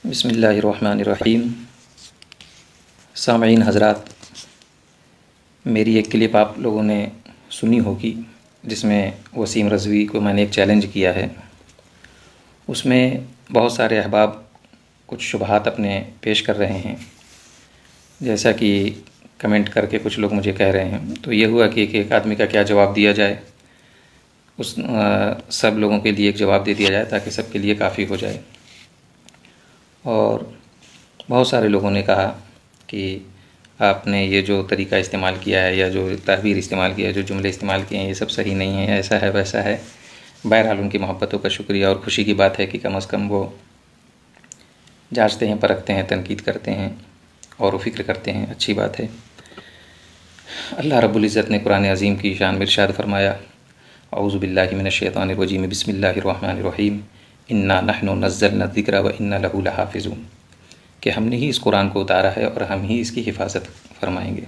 बिस्मिल्लाहिर्रहमानिर्रहीम। सामईन हज़रात, मेरी एक क्लिप आप लोगों ने सुनी होगी जिसमें वसीम रज़वी को मैंने एक चैलेंज किया है। उसमें बहुत सारे अहबाब कुछ शुबहात अपने पेश कर रहे हैं, जैसा कि कमेंट करके कुछ लोग मुझे कह रहे हैं। तो ये हुआ कि एक आदमी का क्या जवाब दिया जाए, उस सब लोगों के लिए एक जवाब दे दिया जाए ताकि सबके लिए काफ़ी हो जाए। और बहुत सारे लोगों ने कहा कि आपने ये जो तरीक़ा इस्तेमाल किया है या जो ताबीर इस्तेमाल किया है, जो जुमले इस्तेमाल किए हैं, ये सब सही नहीं है, ऐसा है वैसा है। बहरहाल उनकी मोहब्बतों का शुक्रिया और ख़ुशी की बात है कि कम अज़ कम वो जांचते हैं, परखते हैं, तनकीद करते हैं और फ़िक्र करते हैं। अच्छी बात है। अल्लाह रब्बुल इज़्ज़त ने कुरान अज़ीम की शान में इरशाद फरमाया, औज़ु बिल्लाहि मिनश शैतानिर रजीम, बिस्मिल्लाहिर रहमानिर रहीम, इन्ना नहनु नज़्ज़लना ज़िक्रा व इन्ना लहू लहाफ़िज़ून, कि हमने ही इस कुरान को उतारा है और हम ही इसकी हिफाजत फरमाएंगे।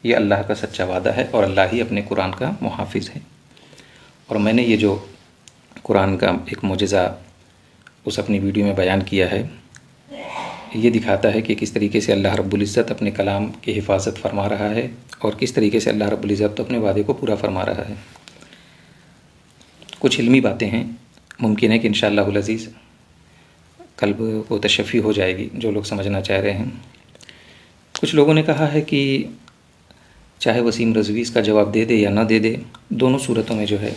ये अल्लाह का सच्चा वादा है और अल्लाह ही अपने कुरान का मुहाफ़िज़ है। और मैंने ये जो कुरान का एक मोजज़ा उस अपनी वीडियो में बयान किया है, ये दिखाता है कि किस तरीके से अल्लाह रब्बुल इज़्ज़त अपने कलाम की हिफाजत फरमा रहा है और किस तरीके से अल्लाह रब्बुल इज़्ज़त अपने वादे को पूरा फरमा रहा है। कुछ इल्मी बातें हैं, मुमकिन है कि इंशाअल्लाहुल अज़ीज़ कल्ब को तशफ़ी हो जाएगी जो लोग समझना चाह रहे हैं। कुछ लोगों ने कहा है कि चाहे वसीम रज़वी इसका जवाब दे दे या ना दे दे, दोनों सूरतों में जो है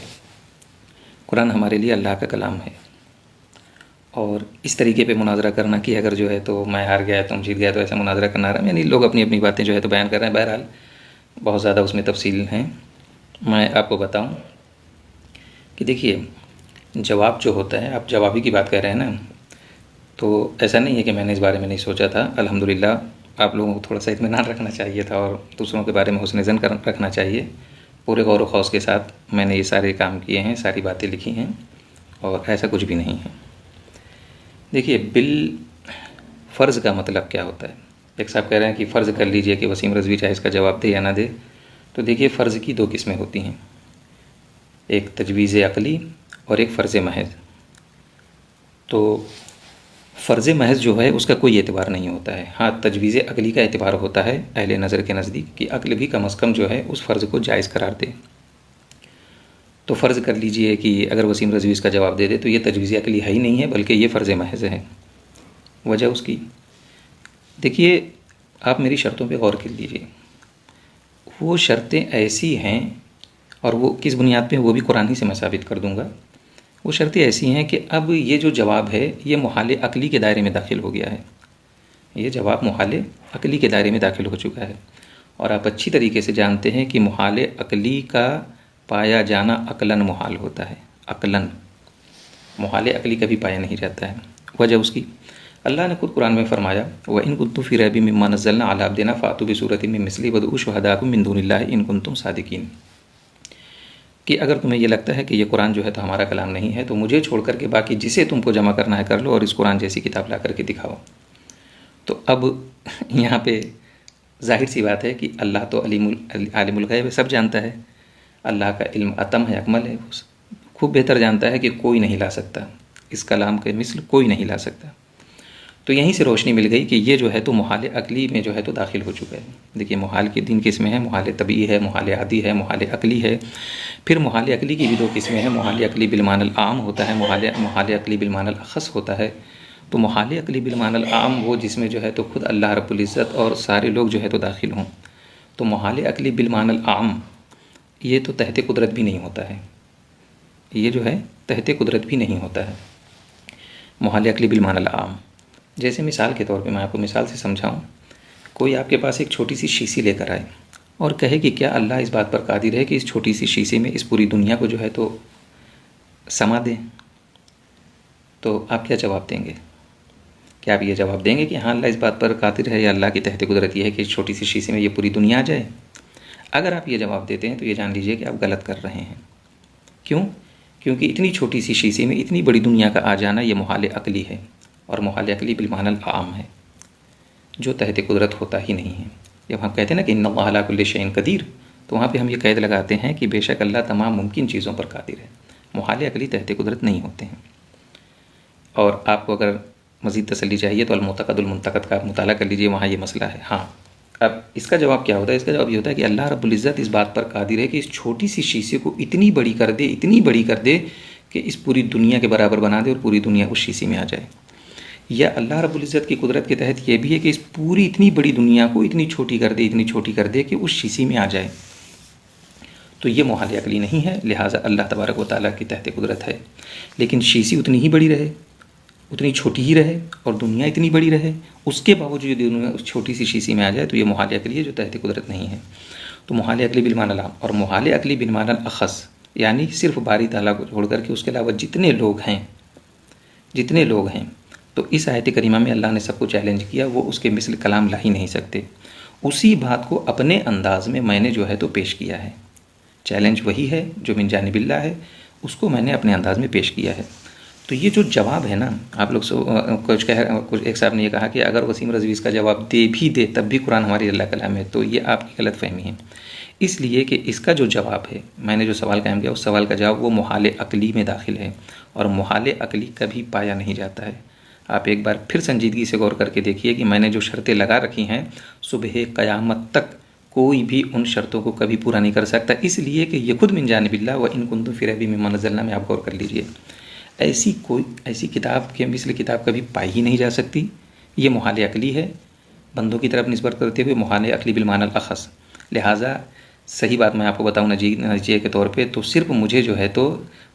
कुरान हमारे लिए अल्लाह का कलाम है। और इस तरीके पे मुनाजरा करना कि अगर जो है तो मैं हार गया तुम जीत गया, तो ऐसा मुनाजरा करना रहा, यानी लोग अपनी अपनी बातें जो है तो बयान कर रहे हैं। बहरहाल बहुत ज़्यादा उसमें तफसील हैं। मैं आपको बताऊँ कि देखिए, जवाब जो होता है, आप जवाबी की बात कर रहे हैं ना, तो ऐसा नहीं है कि मैंने इस बारे में नहीं सोचा था। अल्हम्दुलिल्लाह आप लोगों को थोड़ा सा इत्मीनान रखना चाहिए था और दूसरों के बारे में हुस्न ज़न रखना चाहिए। पूरे गौर व खौस के साथ मैंने ये सारे काम किए हैं, सारी बातें लिखी हैं और ऐसा कुछ भी नहीं है। देखिए, बिल फ़र्ज़ का मतलब क्या होता है। एक साहब कह रहे हैं कि फ़र्ज़ कर लीजिए कि वसीम रज़वी चाहे इसका जवाब दे या ना दे। तो देखिए, फ़र्ज़ की दो किस्में होती हैं, एक तजवीज़ अक़ली और एक फ़र्ज़ महज़। तो फ़र्ज़ महज़ जो है उसका कोई एतबार नहीं होता है। हाँ, तजवीज़ अक़ली का एतबार होता है अहले नज़र के नज़दीक कि अक़ल भी कम अज़ कम जो है उस फ़र्ज़ को जायज़ करार दे। तो फ़र्ज़ कर लीजिए कि अगर वसीम रज़वी इसका जवाब दे दे तो ये तजवीज़ अक़ली है ही नहीं है, बल्कि ये फ़र्ज़ महज़ है। वजह उसकी, देखिए, आप मेरी शर्तों पे गौर कर लीजिए। वो शर्तें ऐसी हैं, और वो किस बुनियाद पे, वो भी कुरान ही से मैं साबित कर दूँगा। वो शर्तें ऐसी हैं कि अब ये जो जवाब है ये मुहाल अक़ली के दायरे में दाखिल हो गया है। ये जवाब मुहाल अक़ली के दायरे में दाखिल हो चुका है। और आप अच्छी तरीके से जानते हैं कि मुहाल अक़ली का पाया जाना अक़लन मुहाल होता है। अक़लन मुहाल अक़ली कभी पाया नहीं जाता है। वजह उसकी, अल्लाह ने खुद कुरान में फ़रमाया, व इन कुन्तुम फ़ी रैबिम मिम्मा नज़्ज़लना अला अब्दिना फ़ातू बिसूरतिम मिन मिस्लिही वदऊ शुहदाकुम मिन दूनिल्लाहि इन कुन्तुम सादिकीन, कि अगर तुम्हें ये लगता है कि ये कुरान जो है तो हमारा कलाम नहीं है, तो मुझे छोड़ कर के बाकी जिसे तुमको जमा करना है कर लो और इस कुरान जैसी किताब ला करके दिखाओ। तो अब यहाँ पे ज़ाहिर सी बात है कि अल्लाह तो आलिमुल गैब है, सब जानता है। अल्लाह का इल्म अतम है, अकमल है, खूब बेहतर जानता है कि कोई नहीं ला सकता, इस कलाम के मिसल कोई नहीं ला सकता। तो यहीं से रोशनी मिल गई कि ये जो है तो मुहाल अक़ली में जो है तो दाखिल हो चुका है। देखिए, मुहाल की 3 किस्में हैं, मुहाल तबई है, मुहाल आदी है, मुहाल अक़ली है। फिर मुहाल अक़ली की भी 2 किस्में हैं, मुहाल अक़ली बिलमानल आम होता है, मुहाल अक़ली बिलमानल अख़स होता है। तो मुहाल अक़ली बिलमानल आम वो जिसमें जो है तो खुद अल्लाह रब्बुल इज़्ज़त और सारे लोग जो है तो दाखिल हों। तो मुहाल अक़ली बिलमानल आम ये तो तहत कुदरत भी नहीं होता है, ये जो है तहत कुदरत भी नहीं होता है मुहाल अक़ली बिलमानल आम। जैसे मिसाल के तौर पे मैं आपको मिसाल से समझाऊं, कोई आपके पास एक छोटी सी शीशी लेकर आए और कहे कि क्या अल्लाह इस बात पर कादिर है कि इस छोटी सी शीशे में इस पूरी दुनिया को जो है तो समा दें, तो आप क्या जवाब देंगे? क्या आप ये जवाब देंगे कि हाँ अल्लाह इस बात पर कादिर है, या अल्लाह की तहत कुदरत ये है कि इस छोटी सी शीशे में ये पूरी दुनिया आ जाए? अगर आप ये जवाब देते हैं तो ये जान लीजिए कि आप गलत कर रहे हैं। क्यों? क्योंकि इतनी छोटी सी शीशे में इतनी बड़ी दुनिया का आ जाना ये मुहाल अक़ली है, और मुहाल अक़ली बिलमानल आम है जो तहत कुदरत होता ही नहीं है। जब हम कहते हैं ना कि इन्नल्लाह अला कुल्लि शैइन क़दीर, तो वहाँ पे हम ये कैद लगाते हैं कि बेशक अल्लाह तमाम मुमकिन चीज़ों पर कादिर है। मुहाल अक़ली तहत कुदरत नहीं होते हैं। और आपको अगर मज़ीद तसल्ली चाहिए तो अल-मुतक़दुल मुंतक़द का आप मुताला कर लीजिए, वहाँ ये मसला है। हाँ, अब इसका जवाब क्या होता है? इसका जवाब ये होता है कि अल्लाह रब्बुल इज़्ज़त इस बात पर कादिर है कि इस छोटी सी शीशे को इतनी बड़ी कर दे, इतनी बड़ी कर दे कि इस पूरी दुनिया के बराबर बना दे और पूरी दुनिया उस शीशे में आ जाए। या अल्लाह रब्बुल इज़्ज़त की कुदरत के तहत ये भी है कि इस पूरी इतनी बड़ी दुनिया को इतनी छोटी कर दे, इतनी छोटी कर दे कि उस शीशे में आ जाए। तो ये मुहाल अक़ली नहीं है, लिहाजा अल्लाह तबारक व तआला की तहत कुदरत है। लेकिन शीशी उतनी ही बड़ी रहे, उतनी छोटी ही रहे और दुनिया इतनी बड़ी रहे, उसके बावजूद दुनिया उस छोटी सी शीशी में आ जाए तो ये मुहाल अक़ली है, जो तहत कुदरत नहीं है। तो मुहाल अक़ली बिल मानल आम और मुहाल अक़ली बिल मानल अख़स, यानी सिर्फ बारी ताला को छोड़ कर के उसके अलावा जितने लोग हैं, तो इस आयत करीमा में अल्लाह ने सबको चैलेंज किया, वो उसके मिसल कलाम ला ही नहीं सकते। उसी बात को अपने अंदाज में मैंने जो है तो पेश किया है। चैलेंज वही है जो मिन जानिबिल्लाह है, उसको मैंने अपने अंदाज में पेश किया है। तो ये जो जवाब है ना, आप लोग कुछ एक साहब ने ये कहा कि अगर वसीम रज़वी इसका जवाब दे तब भी कुरान हमारी अल्लाह कलाम है, तो ये आपकी गलत फहमी है। इसलिए कि इसका जो जवाब है, मैंने जो सवाल कायम किया उस सवाल का जवाब वो मुहाल अक़ली में दाखिल है, और मुहाल अक़ली कभी पाया नहीं जाता है। आप एक बार फिर संजीदगी से गौर करके देखिए कि मैंने जो शर्तें लगा रखी हैं, सुबह क़यामत तक कोई भी उन शर्तों को कभी पूरा नहीं कर सकता, इसलिए कि ये खुद मिन जानिबिल्लाह व इन कुंतुम फ़ी रैबिम मिम्मा नज़्ज़लना में आप गौर कर लीजिए। ऐसी किताब के मिसल किताब कभी पाई ही नहीं जा सकती। ये मुहाल अक़ली है, बंदों की तरफ निस्बत करते हुए मुहाल अक़ली बिल मानल अख़स। लिहाजा सही बात मैं आपको बताऊँ नतीजे के तौर पे, तो सिर्फ मुझे जो है तो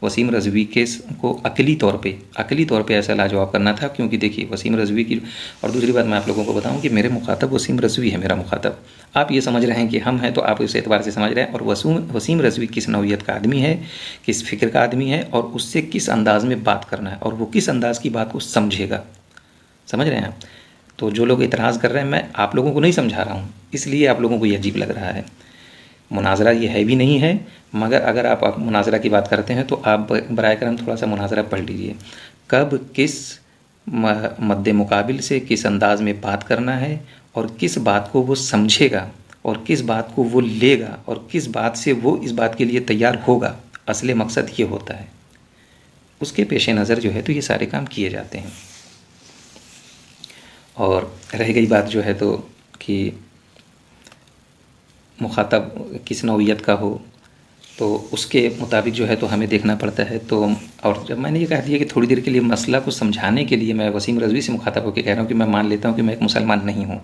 वसीम रज़वी के को अक़ली तौर पे ऐसा लाजवाब करना था, क्योंकि देखिए वसीम रज़वी की, और दूसरी बात मैं आप लोगों को बताऊं कि मेरे मुखातब वसीम रज़वी है, मेरा मुखातब। आप ये समझ रहे हैं कि हम हैं, तो आप इस एतबार से समझ रहे हैं, और वसीम रज़वी किस नौइयत का आदमी है, किस फ़िक्र का आदमी है, और उससे किस अंदाज़ में बात करना है, और वो किस अंदाज़ की बात को समझेगा। समझ रहे हैं आप? तो जो लोग इतराज़ कर रहे हैं, मैं आप लोगों को नहीं समझा रहा हूँ, इसलिए आप लोगों को ये अजीब लग रहा है। मुनाजरा ये है भी नहीं है, मगर अगर आप मुनाजरा की बात करते हैं तो आप बराए करम थोड़ा सा मुनाजरा पढ़ लीजिए। कब किस मद्दे मुकाबिल से किस अंदाज में बात करना है, और किस बात को वो समझेगा, और किस बात को वो लेगा, और किस बात से वो इस बात के लिए तैयार होगा, असली मकसद ये होता है। उसके पेश नज़र जो है तो ये सारे काम किए जाते हैं। और रह गई बात जो है तो कि मुखातब किस नौइयत का हो, तो उसके मुताबिक जो है तो हमें देखना पड़ता है। तो और जब मैंने ये कह दिया कि थोड़ी देर के लिए मसला को समझाने के लिए मैं वसीम रज़वी से मुखातब होकर कह रहा हूँ कि मैं मान लेता हूँ कि मैं एक मुसलमान नहीं हूँ,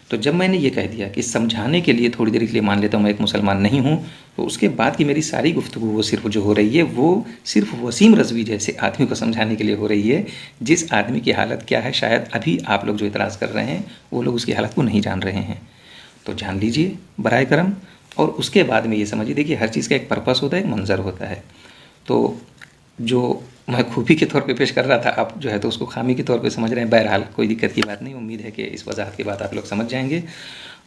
तो जब मैंने ये कह दिया कि समझाने के लिए थोड़ी देर के लिए मान लेता हूँ मैं एक मुसलमान नहीं हूँ, तो उसके बाद की मेरी सारी गुफ्तगू वो सिर्फ जो हो रही है वो सिर्फ वसीम रज़वी जैसे आदमी को समझाने के लिए हो रही है, जिस आदमी की हालत क्या है शायद अभी आप लोग जो इतराज़ कर रहे हैं वो लोग उसकी हालत को नहीं जान रहे हैं। तो जान लीजिए बराए करम, और उसके बाद में ये समझिए, देखिए हर चीज़ का एक पर्पस होता है, एक मंजर होता है। तो जो मैं खूबी के तौर पे पेश कर रहा था, आप जो है तो उसको खामी के तौर पे समझ रहे हैं। बहरहाल कोई दिक्कत की बात नहीं, उम्मीद है कि इस वजाहत के बाद आप लोग समझ जाएंगे।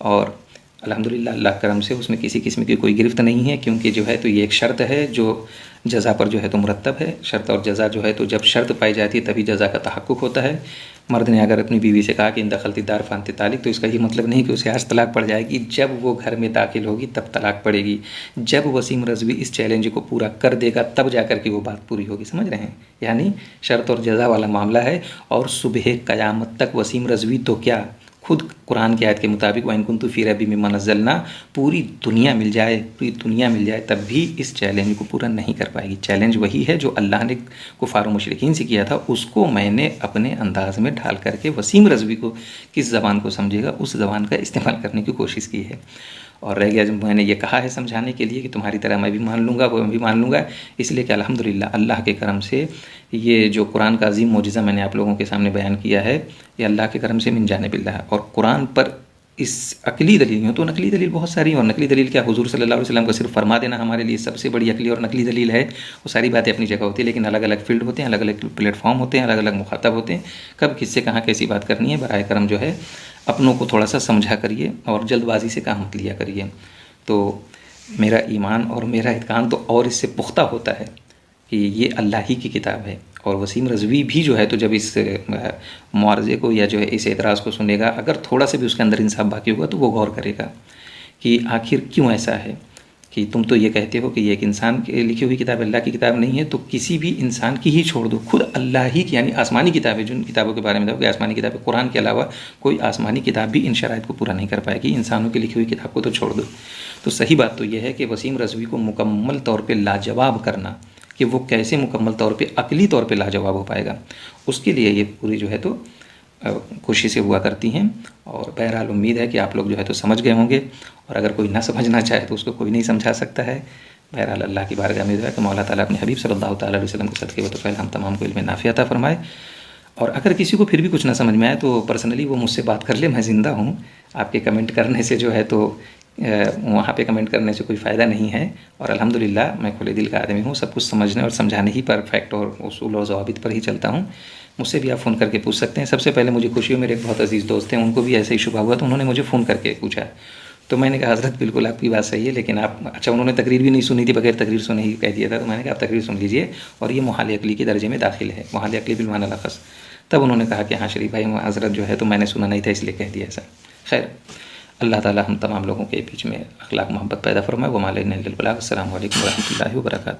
और अल्हम्दुलिल्लाह अल्लाह करम से उसमें किसी किस्म की कोई गिरफ्त नहीं है, क्योंकि जो है तो ये एक शर्त है जो जज़ा पर जो है तो मुरतब है। शर्त और जज़ा जो है तो जब शर्त पाई जाती है तभी जज़ा का तहक्कुक होता है। मर्द ने अगर अपनी बीवी से कहा कि इन दखलती दार फ़ानते तालिक, तो इसका ये मतलब नहीं कि उसे आज तलाक पड़ जाएगी। जब वो घर में दाखिल होगी तब तलाक पड़ेगी। जब वसीम रज़वी इस चैलेंज को पूरा कर देगा तब जाकर के वो बात पूरी होगी। समझ रहे हैं? यानी शर्त और जज़ा वाला मामला है। और सुबह क़यामत तक वसीम रज़वी तो क्या, खुद कुरान की आयत के मुताबिक व इन कुन्तु फ़ी रैबिम मिम्मा नज़्ज़लना, पूरी दुनिया मिल जाए तब भी इस चैलेंज को पूरा नहीं कर पाएगी। चैलेंज वही है जो अल्लाह ने कुफ़ार व मुशरिकीन से किया था, उसको मैंने अपने अंदाज़ में ढाल करके वसीम रज़वी को किस ज़बान को समझेगा उस ज़बान का इस्तेमाल करने की कोशिश की है। और रह गया जब मैंने ये कहा है समझाने के लिए कि तुम्हारी तरह मैं भी मान लूँगा, वो भी मान लूँगा, इसलिए कि अल्हम्दुलिल्लाह अल्लाह के करम से ये जो कुरान का अज़ीम मोजिज़ा मैंने आप लोगों के सामने बयान किया है, ये अल्लाह के करम से मिन जानिबिल्लाह है। और कुरान पर इस अकली दलील हो तो नकली दलील बहुत सारी हैं, और नकली दलील क्या, हुज़ूर सल्लल्लाहु अलैहि वसल्लम का सिर्फ फरमा देना हमारे लिए सबसे बड़ी अकली और नकली दलील है। वो सारी बातें अपनी जगह होती है, लेकिन अलग अलग फील्ड होते हैं, अलग अलग प्लेटफॉर्म होते हैं, अलग अलग मुखातब होते हैं। कब किससे कहाँ कैसी बात करनी है, बराए करम जो है अपनों को थोड़ा सा समझा करिए और जल्दबाजी से काम मत लिया करिए। तो मेरा ईमान और मेरा इत्कान तो और इससे पुख्ता होता है कि ये अल्लाह ही की किताब है। और वसीम रज़वी भी जो है तो जब इस मुआरज़े को या जो है इस एतराज़ को सुनेगा, अगर थोड़ा सा भी उसके अंदर इंसाफ बाकी होगा तो वो गौर करेगा कि आखिर क्यों ऐसा है कि तुम तो ये कहते हो कि ये एक इंसान की लिखी हुई किताब अल्लाह की किताब नहीं है, तो किसी भी इंसान की ही छोड़ दो, खुद अल्लाह ही की यानी आसमानी किताबें, जिन किताबों के बारे में देखो कि आसमानी किताबें, कुरान के अलावा कोई आसमानी किताब भी इन शराइत को पूरा नहीं कर पाएगी, इंसानों की लिखी हुई किताब को तो छोड़ दो। तो सही बात तो यह है कि वसीम रज़वी को मुकम्मल तौर पर लाजवाब करना, कि वो कैसे मुकम्मल तौर पे अक़ली तौर पे लाजवाब हो पाएगा, उसके लिए ये पूरी जो है तो कोशिशें हुआ करती हैं। और बहरहाल उम्मीद है कि आप लोग जो है तो समझ गए होंगे, और अगर कोई ना समझना चाहे तो उसको कोई नहीं समझा सकता है। बहरहाल अल्लाह की बारगाह में है कि मौला ताला अपने हबीब सल्लल्लाहु अलैहि वसल्लम के सदक़े व तौफ़ील हम तमाम को इल्म नाफ़िअ अता फ़रमाए। और अगर किसी को फिर भी कुछ ना समझ में आए तो पर्सनली वो मुझसे बात कर ले, मैं ज़िंदा हूँ। आपके कमेंट करने से जो है तो वहाँ पे कमेंट करने से कोई फ़ायदा नहीं है, और अल्हम्दुलिल्लाह मैं खुले दिल का आदमी हूँ, सब कुछ समझने और समझाने ही पर फैक्ट और उसूल और ज़वाबित पर ही चलता हूँ। मुझसे भी आप फ़ोन करके पूछ सकते हैं। सबसे पहले मुझे खुशी हुई, मेरे एक बहुत अजीज़ दोस्त हैं, उनको भी ऐसे ही शुबा हुआ तो उन्होंने मुझे फ़ोन करके पूछा, तो मैंने कहा हज़रत बिल्कुल आपकी बात सही है, लेकिन आप अच्छा उन्होंने तकरीर भी नहीं सुनी थी, बगैर तकरीर सुने ही कह दिया था, तो मैंने कहा आप तकरीर सुन लीजिए और ये मुहाल अक़ली के दर्जे में दाखिल है, मुहाल अक़ली बिल माना लफ़ज़। तब उन्होंने कहा कि हाँ शरीफ भाई हज़रत जो है तो मैंने सुना नहीं था इसलिए कह दिया ऐसा। खैर अल्लाह ताला हम तमाम लोगों के बीच में अखलाक मोहब्बत पैदा फरमाए। व मा अलैना इल्लल बलाग। अस्सलामु अलैकुम व रहमतुल्लाहि व बरकातुहू।